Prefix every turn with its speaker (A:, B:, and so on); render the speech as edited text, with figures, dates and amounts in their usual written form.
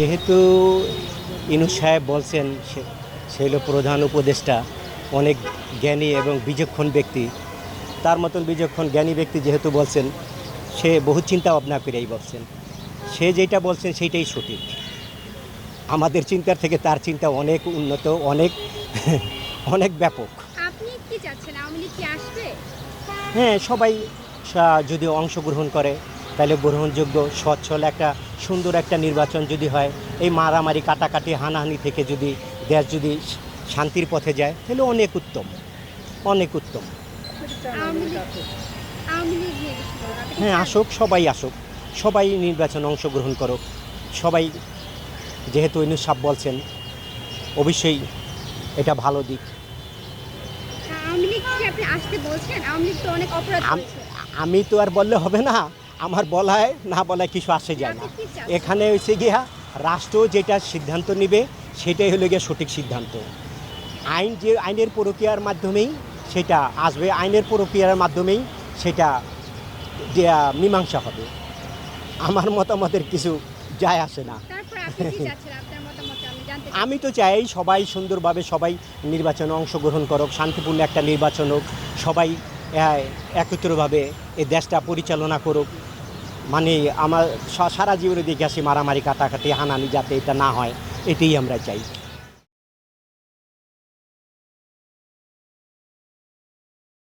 A: যেহেতু ইউনূস সাহেব বলছেন সে হলো প্রধান উপদেষ্টা, অনেক জ্ঞানী এবং বিচক্ষণ ব্যক্তি। তার মতন বিচক্ষণ জ্ঞানী ব্যক্তি যেহেতু বলছেন, সে বহু চিন্তা ভাবনা করেই বলছেন। সে যেটা বলছেন সেইটাই সঠিক। আমাদের চিন্তার থেকে তার চিন্তা অনেক উন্নত, অনেক অনেক ব্যাপক।
B: আপনি কি চাচ্ছেন, আওয়ামী লীগ কি আসবে?
A: হ্যাঁ, সবাই যদি অংশগ্রহণ করে তাহলে গ্রহণযোগ্য সচ্ছল একটা সুন্দর একটা নির্বাচন যদি হয়, এই মারামারি কাটাকাটি হানাহানি থেকে যদি দেশ যদি শান্তির পথে যায় তাহলে অনেক উত্তম, অনেক উত্তম।
B: আওয়ামী লীগ নিয়ে বেশি বলুন। আপনি কি
A: হ্যাঁ,
B: চান?
A: আসুক, সবাই নির্বাচনে অংশগ্রহণ করুক। সবাই, যেহেতু ইউনূস সাহেব বলছেন, অবশ্যই এটা ভালো দিক।
B: আওয়ামী লীগ কি আপনি আসতে বলছেন? আওয়ামী লীগ তো অনেক অপরাধ করেছে।
A: আমি তো আর বললে হবে না, আমার বলায় না বলায় কিছু আসে যায় না।
B: আপনি কি চাচ্ছেন?
A: এখানে হচ্ছে গিয়া রাষ্ট্র যেটা সিদ্ধান্ত নেবে সেটাই হলো গিয়ে সঠিক সিদ্ধান্ত। আইনের প্রক্রিয়ার মাধ্যমেই সেটা আসবে, আইনের প্রক্রিয়ার মাধ্যমেই সেটা মীমাংসা হবে। আমার মতামতের কিছু যায় আসে না।
B: তারপর আপনি কি চাচ্ছেন? আপনার মতামত আমি জানতে চাই।
A: আমি তো চাই সবাই সুন্দরভাবে সবাই নির্বাচনে অংশগ্রহণ করুক, শান্তিপূর্ণ একটা নির্বাচন হোক, সবাই একত্রভাবে এই দেশটা পরিচালনা করুক। মানে আমার সারা জীবনে দেখে আসি মারামারি কাটাকাটি হানানি, যাতে এটা না হয়, এটাই আমরা চাই।